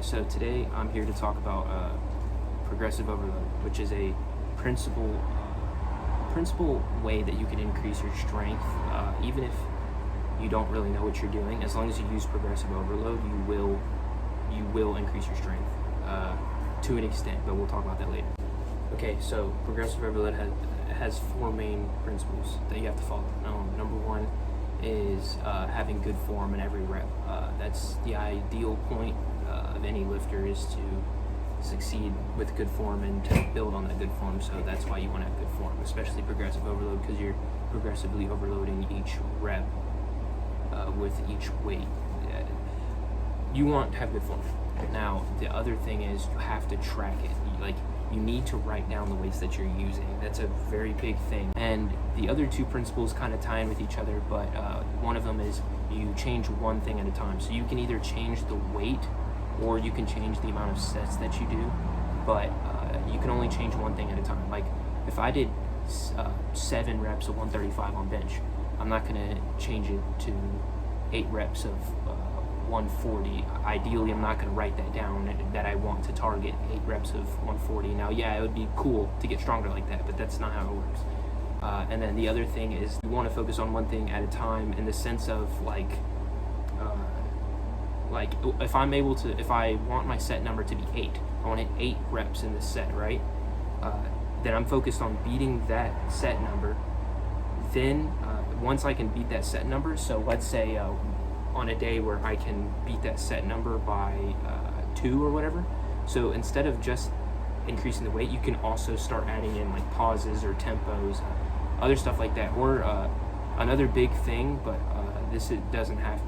Okay, so today I'm here to talk about progressive overload, which is a principal way that you can increase your strength, even if you don't really know what you're doing. As long as you use progressive overload, you will increase your strength to an extent, but we'll talk about that later. Okay, so progressive overload has four main principles that you have to follow. Number one is having good form in every rep. That's the ideal point of any lifter, is to succeed with good form and to build on that good form. So that's why you want to have good form, especially progressive overload, because you're progressively overloading each rep with each weight. You want to have good form. Now, the other thing is you have to track it. You need to write down the weights that you're using. That's a very big thing. And the other two principles kind of tie in with each other, but one of them is you change one thing at a time. So you can either change the weight or you can change the amount of sets that you do, but you can only change one thing at a time. Like if I did 7 reps of 135 on bench, I'm not gonna change it to 8 reps of 140. Ideally, I'm not going to write that down that I want to target 8 reps of 140. Now, yeah, it would be cool to get stronger like that, but that's not how it works. And then the other thing is you want to focus on one thing at a time, in the sense of like if I want my set number to be 8, I want to hit 8 reps in this set, right? Then I'm focused on beating that set number. Then once I can beat that set number, so let's say on a day where I can beat that set number by 2 or whatever. So instead of just increasing the weight, you can also start adding in like pauses or tempos, other stuff like that. Or another big thing, but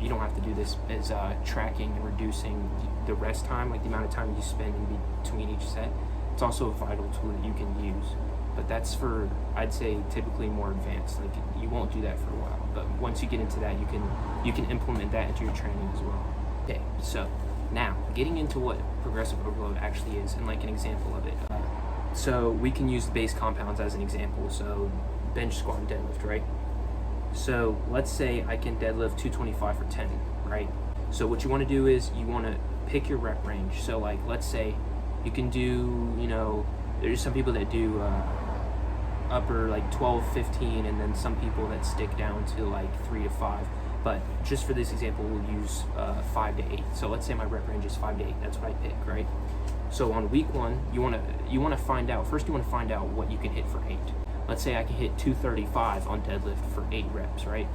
you don't have to do this, is tracking and reducing the rest time, like the amount of time you spend in between each set. It's also a vital tool that you can use. But that's for, I'd say, typically more advanced. Like you won't do that for a while, but once you get into that, you can implement that into your training as well. Okay, so now getting into what progressive overload actually is, and like an example of it. So we can use the base compounds as an example. So bench, squat, and deadlift, right? So let's say I can deadlift 225 for 10, right? So what you want to do is you want to pick your rep range. So like let's say you can do, there's some people that do upper like 12, 15, and then some people that stick down to like 3 to 5. But just for this example, we'll use 5 to 8. So let's say my rep range is 5 to 8. That's what I pick, right? So on week 1, you want to find out what you can hit for 8. Let's say I can hit 235 on deadlift for 8 reps, right?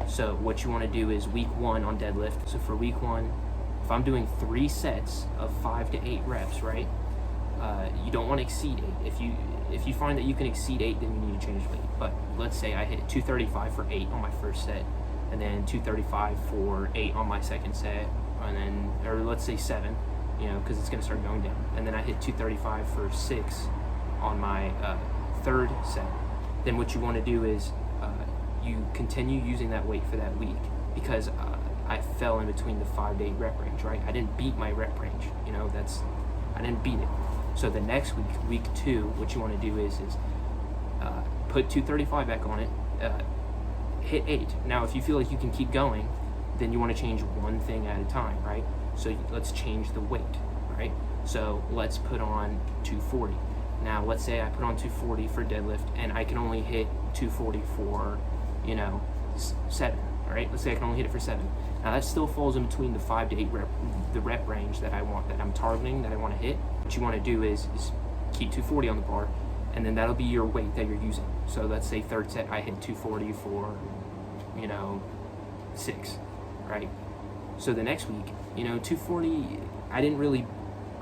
So what you want to do is week 1 on deadlift. So for week 1, if I'm doing 3 sets of 5 to 8 reps, right? You don't want to exceed 8. If you find that you can exceed 8, then you need to change weight. But let's say I hit 235 for 8 on my first set, and then 235 for 8 on my second set, and then, or let's say 7, because it's going to start going down. And then I hit 235 for 6 on my third set. Then what you want to do is you continue using that weight for that week, because I fell in between the 5 to 8 rep range, right? I didn't beat my rep range, I didn't beat it. So the next week 2, what you want to do is put 235 back on it, hit 8. Now, if you feel like you can keep going, then you want to change one thing at a time, right? So let's change the weight, right? So let's put on 240. Now, let's say I put on 240 for deadlift, and I can only hit 240 for, 7, right? Let's say I can only hit it for 7. Now, that still falls in between the 5 to 8 rep range that I'm targeting, that I want to hit. What you want to do is keep 240 on the bar, and then that'll be your weight that you're using. So let's say third set, I hit 240 for, 6, right? So the next week, 240,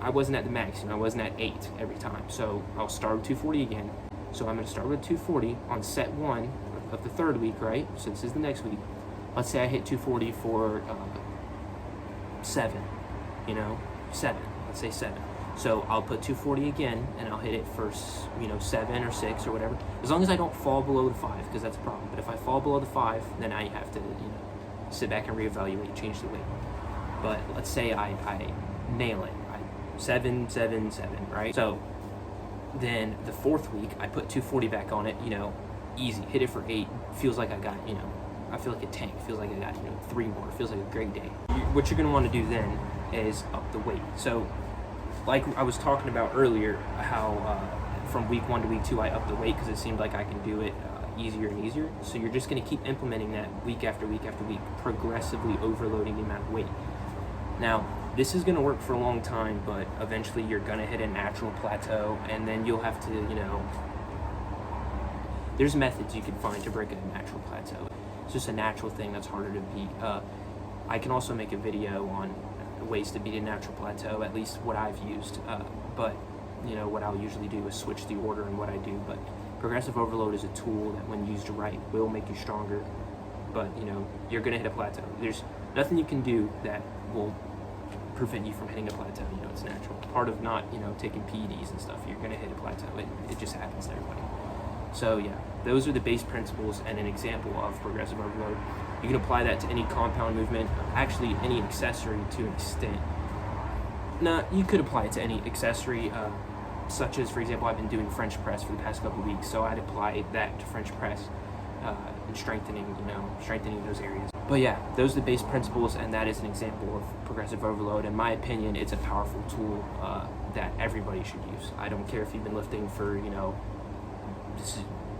I wasn't at the max, I wasn't at 8 every time. So I'll start with 240 again. So I'm going to start with 240 on set 1 of the third week, right? So this is the next week. Let's say I hit 240 for 7, 7, let's say 7. So I'll put 240 again, and I'll hit it for 7 or 6 or whatever, as long as I don't fall below the 5, because that's a problem. But if I fall below the 5, then I have to sit back and reevaluate, change the weight. But let's say I nail it, 7, 7, 7, right? So then the fourth week, I put 240 back on it, easy, hit it for 8, feels like I got, I feel like a tank, feels like I got 3 more, feels like a great day. What you're going to want to do then is up the weight. So like I was talking about earlier, how from week 1 to week 2 I upped the weight because it seemed like I can do it easier and easier. So you're just going to keep implementing that week after week after week, progressively overloading the amount of weight. Now, this is going to work for a long time, but eventually you're going to hit a natural plateau, and then you'll have to, there's methods you can find to break a natural plateau. It's just a natural thing that's harder to beat. I can also make a video on ways to beat a natural plateau, at least what I've used. But what I'll usually do is switch the order in what I do. But progressive overload is a tool that, when used right, will make you stronger. But you're gonna hit a plateau. There's nothing you can do that will prevent you from hitting a plateau. It's natural. Part of not taking PEDs and stuff. You're gonna hit a plateau. It just happens to everybody. So yeah, those are the base principles and an example of progressive overload. You can apply that to any compound movement, actually any accessory to an extent. Now, you could apply it to any accessory, such as, for example, I've been doing French press for the past couple of weeks, so I'd apply that to French press and strengthening those areas. But yeah, those are the base principles, and that is an example of progressive overload. In my opinion, it's a powerful tool that everybody should use. I don't care if you've been lifting for,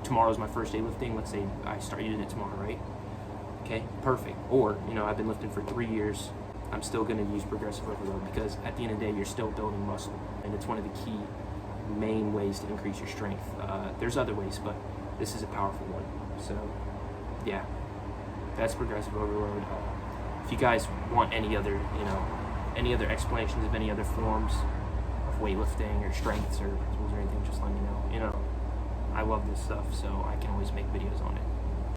tomorrow's my first day lifting. Let's say I start using it tomorrow, right? Okay, perfect. Or, I've been lifting for 3 years. I'm still going to use progressive overload, because at the end of the day, you're still building muscle, and it's one of the key main ways to increase your strength. There's other ways, but this is a powerful one. So yeah, that's progressive overload. If you guys want any other explanations of any other forms of weightlifting or strengths or principles or anything, just let me know. I love this stuff, so I can always make videos on it.